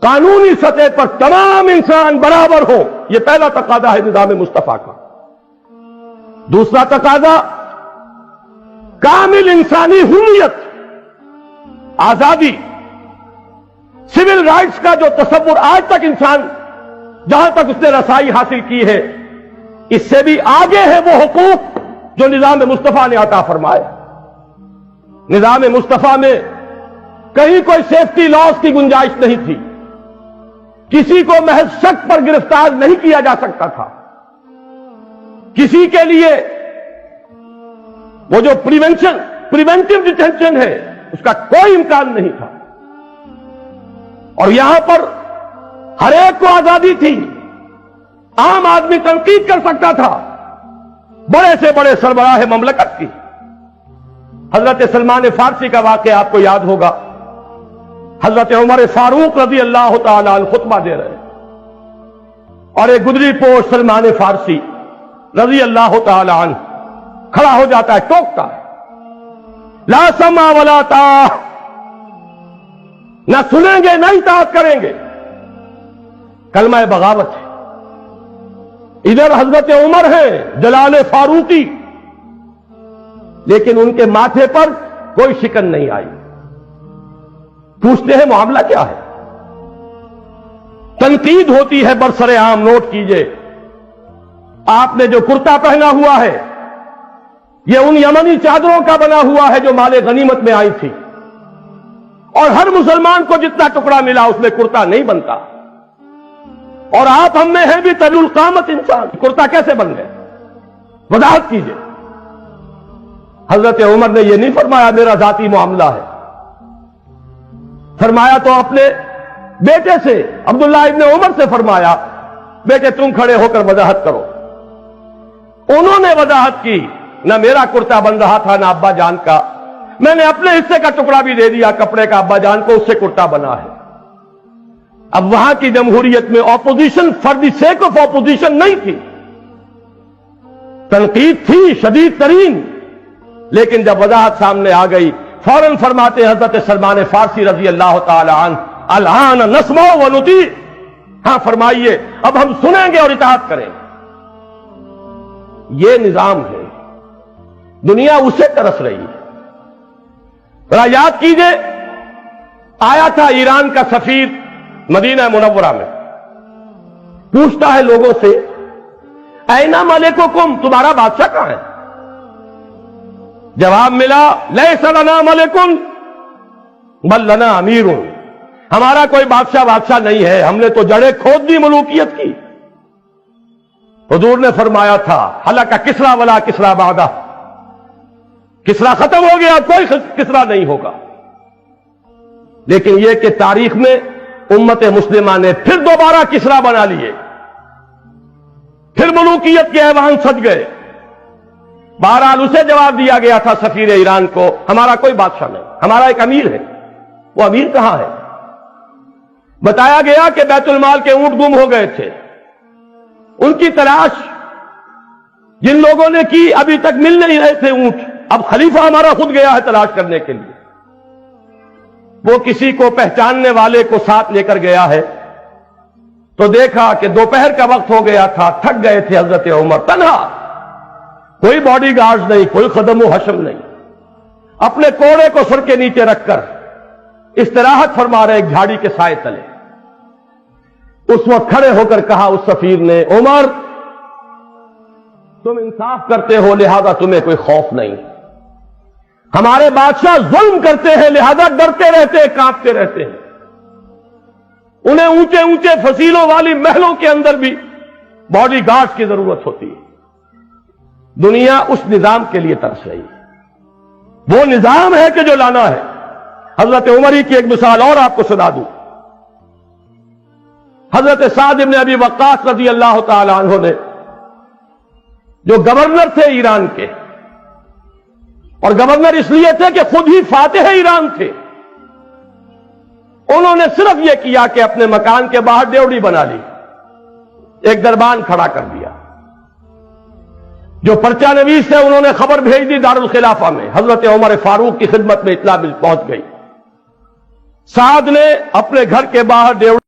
قانونی سطح پر تمام انسان برابر ہو، یہ پہلا تقاضا ہے نظام مصطفیٰ کا۔ دوسرا تقاضا کامل انسانی حریت، آزادی، سول رائٹس کا جو تصور آج تک انسان جہاں تک اس نے رسائی حاصل کی ہے، اس سے بھی آگے ہے وہ حقوق جو نظام مصطفیٰ نے عطا فرمائے۔ نظام مصطفیٰ میں کہیں کوئی سیفٹی لاس کی گنجائش نہیں تھی، کسی کو محض شک پر گرفتار نہیں کیا جا سکتا تھا، کسی کے لیے وہ جو پریونٹیو ڈیٹینشن ہے اس کا کوئی امکان نہیں تھا، اور یہاں پر ہر ایک کو آزادی تھی، عام آدمی تنقید کر سکتا تھا بڑے سے بڑے سربراہ مملکت کی۔ حضرت سلمان فارسی کا واقعہ آپ کو یاد ہوگا، حضرت عمر فاروق رضی اللہ تعالی عنہ خطبہ دے رہے اور ایک گدری پوش سلمان فارسی رضی اللہ تعالی عنہ کھڑا ہو جاتا ہے، ٹوکتا ہے، لا سمع ولا طاعہ، نہ سنیں گے نہ اطاعت کریں گے، کلمہ بغاوت ہے۔ ادھر حضرت عمر ہیں جلال فاروقی، لیکن ان کے ماتھے پر کوئی شکن نہیں آئی۔ پوچھتے ہیں معاملہ کیا ہے؟ تنقید ہوتی ہے برسر عام، نوٹ کیجئے، آپ نے جو کرتا پہنا ہوا ہے یہ ان یمنی چادروں کا بنا ہوا ہے جو مال غنیمت میں آئی تھی، اور ہر مسلمان کو جتنا ٹکڑا ملا اس میں کرتا نہیں بنتا، اور آپ ہم میں ہیں بھی طویل القامت انسان، کرتا کیسے بن گئے؟ وضاحت کیجئے۔ حضرت عمر نے یہ نہیں فرمایا میرا ذاتی معاملہ ہے، فرمایا تو اپنے بیٹے سے عبداللہ ابن عمر سے فرمایا، بیٹے تم کھڑے ہو کر وضاحت کرو۔ انہوں نے وضاحت کی، نہ میرا کرتا بن رہا تھا نہ ابا جان کا، میں نے اپنے حصے کا ٹکڑا بھی دے دیا کپڑے کا ابا جان کو، اس سے کرتا بنا ہے۔ اب وہاں کی جمہوریت میں opposition for the sake of opposition نہیں تھی، تنقید تھی شدید ترین، لیکن جب وضاحت سامنے آ گئی فوراً فرماتے حضرت سلمان فارسی رضی اللہ تعالی عنہ، الآن نسمع و نطیع، ہاں فرمائیے اب ہم سنیں گے اور اطاعت کریں گے۔ یہ نظام ہے، دنیا اسے ترس رہی ہے۔ ذرا یاد کیجئے، آیا تھا ایران کا سفیر مدینہ منورہ میں، پوچھتا ہے لوگوں سے این ملککم، تمہارا بادشاہ کہاں ہے؟ جواب ملا لیس لنا ملک بل لنا امیر، ہمارا کوئی بادشاہ نہیں ہے، ہم نے تو جڑیں کھود دی ملوکیت کی۔ حضور نے فرمایا تھا ہلک کسریٰ ولا کسریٰ بعدہ، کسریٰ ختم ہو گیا، کوئی کسریٰ نہیں ہوگا۔ لیکن یہ کہ تاریخ میں امت مسلمہ نے پھر دوبارہ کسریٰ بنا لیے، پھر ملوکیت کے ایوان سج گئے۔ بہرحال اسے جواب دیا گیا تھا سفیر ایران کو، ہمارا کوئی بادشاہ نہیں، ہمارا ایک امیر ہے۔ وہ امیر کہاں ہے؟ بتایا گیا کہ بیت المال کے اونٹ گم ہو گئے تھے، ان کی تلاش جن لوگوں نے کی ابھی تک مل نہیں رہے تھے اونٹ، اب خلیفہ ہمارا خود گیا ہے تلاش کرنے کے لیے۔ وہ کسی کو پہچاننے والے کو ساتھ لے کر گیا ہے تو دیکھا کہ دوپہر کا وقت ہو گیا تھا، تھک گئے تھے حضرت عمر، تنہا، کوئی باڈی گارڈ نہیں، کوئی خدم و حشم نہیں، اپنے کوڑے کو سر کے نیچے رکھ کر استراحت فرما رہے ایک جھاڑی کے سائے تلے۔ اس وقت کھڑے ہو کر کہا اس سفیر نے، عمر تم انصاف کرتے ہو لہذا تمہیں کوئی خوف نہیں، ہمارے بادشاہ ظلم کرتے ہیں لہذا ڈرتے رہتے ہیں، کانپتے رہتے ہیں، انہیں اونچے اونچے فصیلوں والی محلوں کے اندر بھی باڈی گارڈز کی ضرورت ہوتی ہے۔ دنیا اس نظام کے لیے ترس رہی ہے، وہ نظام ہے کہ جو لانا ہے۔ حضرت عمری کی ایک مثال اور آپ کو سنا دوں، حضرت سعد بن ابی وقاص رضی اللہ تعالی عنہ نے، جو گورنر تھے ایران کے، اور گورنر اس لیے تھے کہ خود ہی فاتح ایران تھے، انہوں نے صرف یہ کیا کہ اپنے مکان کے باہر ڈیوڑی بنا لی، ایک دربان کھڑا کر دیا، جو پرچہ نویس تھے انہوں نے خبر بھیج دی دارالخلافہ میں، حضرت عمر فاروق کی خدمت میں اطلاع پہنچ گئی، سعد نے اپنے گھر کے باہر ڈیوڑی